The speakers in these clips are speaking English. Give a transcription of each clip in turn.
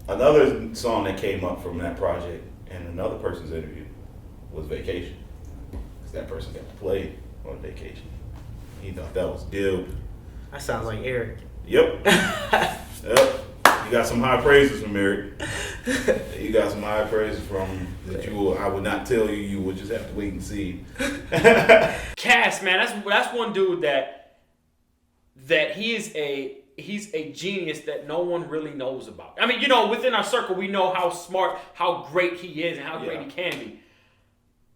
Another song that came up from that project and another person's interview was Vacation. Because that person got to play on Vacation. He thought that was dope. That sounds like Eric. Yep. Yep. You got some high praises from Eric. You got some high praises from that you will, I would not tell you. You would just have to wait and see. Cass, man, that's one dude that he's a genius that no one really knows about. I mean, within our circle, we know how smart, how great he is, and how great he can be.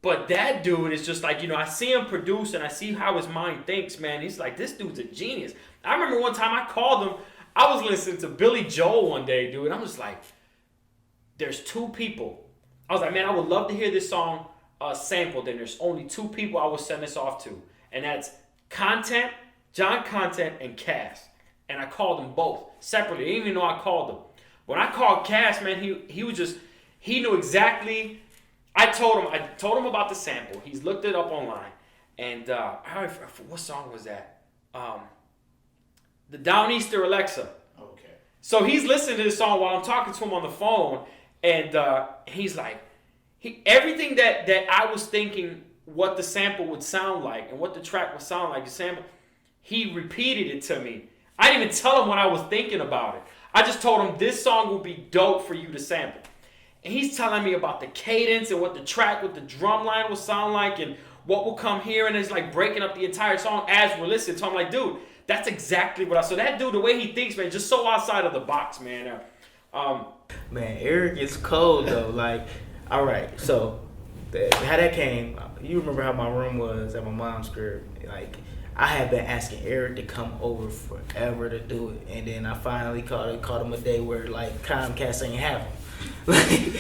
But that dude is just like, I see him produce and I see how his mind thinks, man. He's like, this dude's a genius. I remember one time I called him. I was listening to Billy Joel one day, dude. And I'm just like, there's two people. I was like, man, I would love to hear this song sampled. And there's only two people I would send this off to. And that's John Content, and Cass. And I called them both separately. I didn't even know I called them. When I called Cass, man, he knew exactly. I told him about the sample. He's looked it up online. And what song was that? The Downeaster Alexa. Okay. So he's listening to this song while I'm talking to him on the phone, and he's like, everything that I was thinking what the sample would sound like and what the track would sound like, the sample, he repeated it to me. I didn't even tell him what I was thinking about it. I just told him this song will be dope for you to sample. And he's telling me about the cadence and what the track with the drum line will sound like and what will come here, and it's like breaking up the entire song as we're listening. So I'm like, dude, that's exactly what I saw. That dude, the way he thinks, man, just so outside of the box, man. Man, Eric is cold though. Like, all right, so how that came, you remember how my room was at my mom's crib. Like, I had been asking Eric to come over forever to do it, and then I finally caught him a day where like Comcast ain't have him. Like,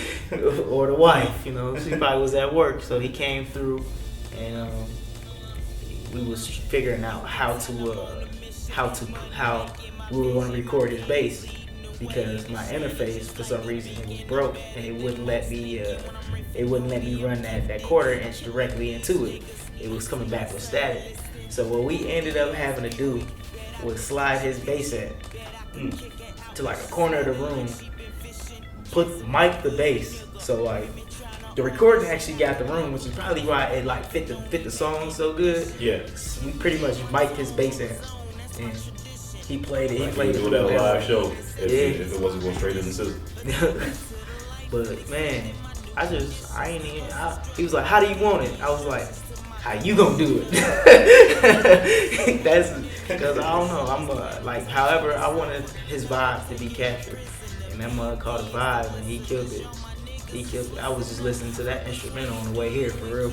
or the wife, she probably was at work, so he came through, and we was figuring out how we were going to record his bass, because my interface for some reason it was broke and it wouldn't let me run that quarter inch directly into it. It was coming back with static. So what we ended up having to do was slide his bass in to like a corner of the room, mic the bass. So like the recording actually got the room, which is probably why it like fit the song so good. Yeah. We pretty much mic'd his bass in, and he played it. He Like played you it. do that live show if it wasn't going straight in the system. But man, he was like, how do you want it? I was like, how you gonna do it? That's because I don't know. I'm like, however, I wanted his vibe to be captured, and that mug caught a vibe, and he killed it. I was just listening to that instrumental on the way here, for real.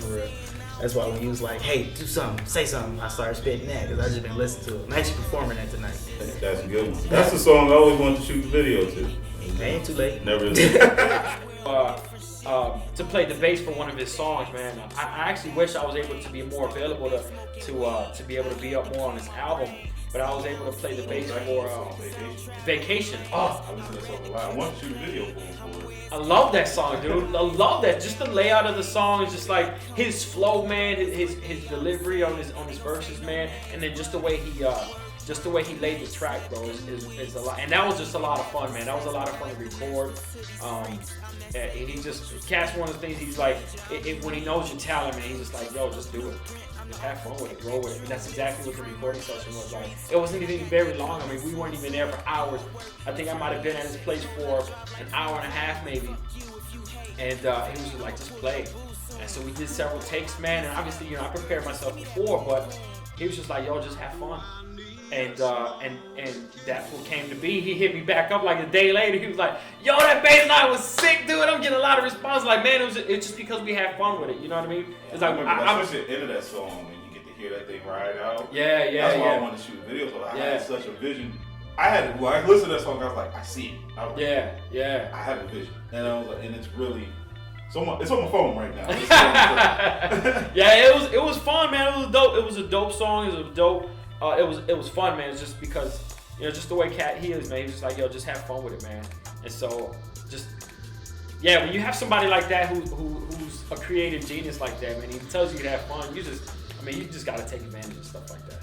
That's why when he was like, hey, do something, say something, I started spitting that, because I just been listening to it. I'm actually performing that tonight. That's a good one. That's the song I always wanted to shoot the video to. It ain't too late. Never. To play the bass for one of his songs, man. I actually wish I was able to be more available to be able to be up more on this album, but I was able to play the bass for Vacation. Oh, I listen to that song a lot. I want to shoot a video for it. I love that song, dude. I love that. Just the layout of the song is just like his flow, man. His delivery on his verses, man, and then just the way he laid the track, bro, is a lot. And that was just a lot of fun, man. That was a lot of fun to record. And he just, Cass, one of the things he's like, when he knows your talent, man, he's just like, yo, just do it. Just have fun with it, roll with it. And that's exactly what the recording session was like. It wasn't even very long. I mean, we weren't even there for hours. I think I might have been at his place for an hour and a half, maybe. And he was just like, just play. And so we did several takes, man. And obviously, I prepared myself before, but he was just like, yo, just have fun. And that's what came to be. He hit me back up like a day later. He was like, yo, that bass line was sick, dude. I'm getting a lot of response. Like, man, it's just because we had fun with it. You know what I mean? It's like, I was at the end of that song and you get to hear that thing ride out. Yeah. That's why I wanted to shoot a video. So I had such a vision. When I listened to that song, I was like, I see it. I have a vision. And I was like, and it's really, it's on my phone right now. Yeah, it was fun, man. It was dope. It was a dope song. It was dope. It was fun, man. It's just because, just the way Cat he is, man. He's just like, yo, just have fun with it, man. And so, when you have somebody like that who's a creative genius like that, man, he tells you to have fun. You just gotta take advantage of stuff like that.